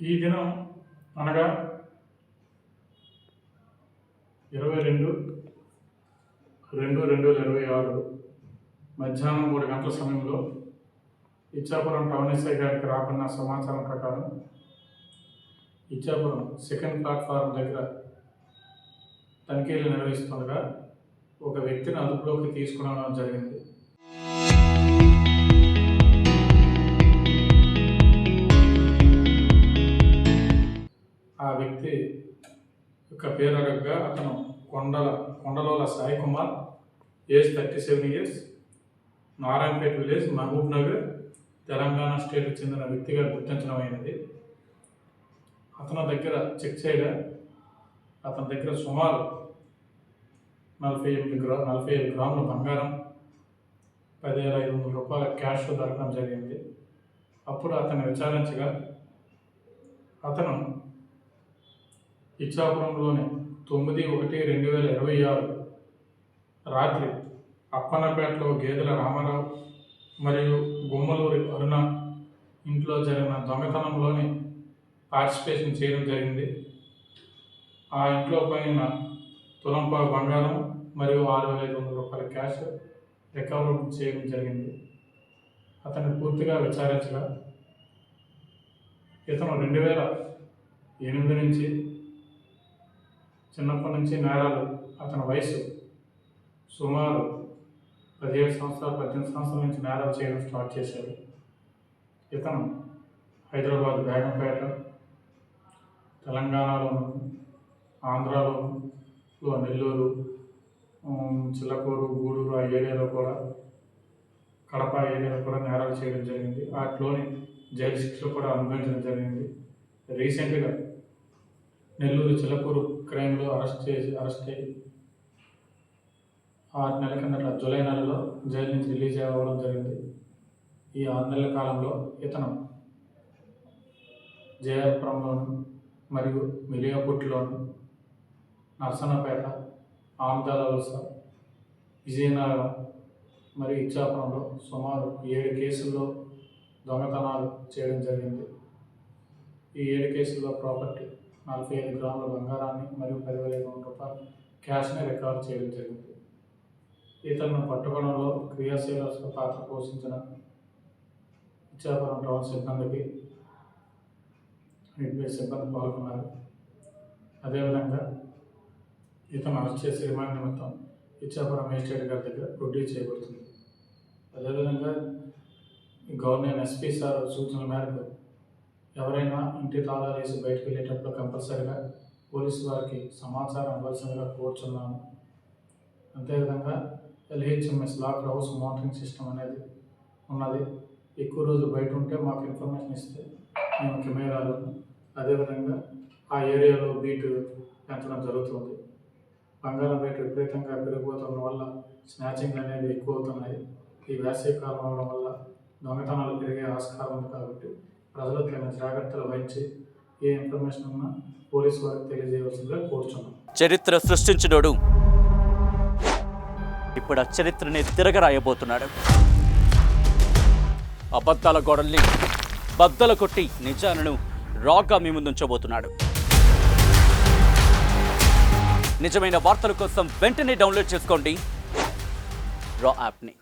ఈ దినం అనగా 22/2/2026 మధ్యాహ్నం 3 గంటల సమయంలో ఇచ్చాపురం టౌన్ ఎస్ఐ గారికి రాకున్న సమాచారం ప్రకారం ఇచ్చాపురం సెకండ్ ప్లాట్ఫారం దగ్గర తనిఖీలు నిర్వహిస్తుండగా ఒక వ్యక్తిని అదుపులోకి తీసుకోవడం జరిగింది. ఆ వ్యక్తి యొక్క పేరు అడగగా అతను Kondalola Sai Kumar, age 37 years, Narayanpet village, Mahabubnagar, Telangana స్టేట్కి చెందిన వ్యక్తిగా గుర్తించడం అయినది. అతని దగ్గర చెక్ చేయగా అతని దగ్గర సుమారు 45 గ్రాముల బంగారం, 10,500 రూపాయల క్యాష్ దొరకడం జరిగింది. అప్పుడు అతన్ని విచారించగా అతను ఇచ్చాపురంలోని 9/1/2026 రాత్రి అప్పన్నపేటలో గేదెల రామారావు మరియు గుమ్మలూరి అరుణ ఇంట్లో జరిగిన దొంగతనంలోని పార్టిసిపేషన్ చేయడం జరిగింది. ఆ ఇంట్లో పోయిన తులంపావు బంగారం మరియు 6,500 రూపాయల క్యాష్ రికవర్ చేయడం జరిగింది. అతన్ని పూర్తిగా విచారించగా ఇతను 2008 నుంచి చిన్నప్పటి నుంచి నేరాలు, అతని వయసు సుమారు 17 సంవత్సరాలు 18 సంవత్సరాల నుంచి నేరాలు చేయడం స్టార్ట్ చేశాడు. ఇతను హైదరాబాద్, బేగంపేట, తెలంగాణలోను, ఆంధ్రాలోను, నెల్లూరు, చిల్లకూరు, గూడూరు ఆ ఏరియాలో కూడా, కడప ఏరియాలో కూడా నేరాలు చేయడం జరిగింది. వాటిలోని జైలు శిక్షలు కూడా అనుభవించడం జరిగింది. రీసెంట్గా నెల్లూరు చిల్లకూరు క్రైమ్లో అరెస్ట్ అయ్యి 6 నెలల కిందట జూలై నెలలో జైలు నుంచి రిలీజ్ అవ్వడం జరిగింది. ఈ 6 నెలల కాలంలో ఇతను జయపురంలోను మరియు మిలియాపుట్లోను, నర్సన్నపేట, ఆమదాలవలస, విజయనగరం మరియు ఇచ్చాపురంలో సుమారు 7 కేసుల్లో దొంగతనాలు చేయడం జరిగింది. ఈ 7 కేసుల్లో ప్రాపర్టీ 45 గ్రాముల బంగారాన్ని మరియు 10,500 రూపాయల క్యాష్ని రికవర్ చేయడం జరిగింది. ఇతరులను పట్టుకోవడంలో క్రియాశీల పాత్ర పోషించిన ఇచ్చాపురం టౌన్ సిబ్బంది పాల్గొన్నారు. అదేవిధంగా ఇతను అరెస్ట్ చేసి రిమాండ్ నిమిత్తం ఇచ్చాపురం మేజిస్ట్రేట్ గారి దగ్గర ప్రొడ్యూస్ చేయబడుతుంది. అదేవిధంగా గవర్నర్ ఎస్పీ సార్ సూచనల మేరకు ఎవరైనా ఇంటి తాళాలు వేసి బయటకు వెళ్ళేటప్పుడు కంపల్సరీగా పోలీసు వారికి సమాచారం ఇవ్వాల్సిందిగా కోరుచున్నాము. అంతేవిధంగా LHMS locked house monitoring system అనేది ఉన్నది. ఎక్కువ రోజులు బయట ఉంటే మాకు ఇన్ఫర్మేషన్ ఇస్తే మేము కెమెరాలు, అదేవిధంగా ఆ ఏరియాలో బీట్ పెంచడం జరుగుతుంది. బంగారం రేటు విపరీతంగా పెరిగిపోతున్న వల్ల స్నాచింగ్ అనేవి ఎక్కువ అవుతున్నాయి. ఈ వేసవి కాలం అవడం వల్ల దొంగతనాలు పెరిగే ఆస్కారం ఉంది. కాబట్టి ప్రజలు తగిన జాగ్రత్తలు వహించి ఏ ఇన్ఫర్మేషన్ ఉన్నా పోలీసు వారికి తెలియజేయవలసిందిగా కోరుచున్నాం. చరిత్ర సృష్టించినోడు ఇప్పుడు ఆ చరిత్రని తిరగరాయబోతున్నాడు. అబద్ధాల గోడల్ని బద్దల కొట్టి నిజాలను రాగా మీ ముందుంచబోతున్నాడు. నిజమైన వార్తల కోసం వెంటనే డౌన్లోడ్ చేసుకోండి రా యాప్ని.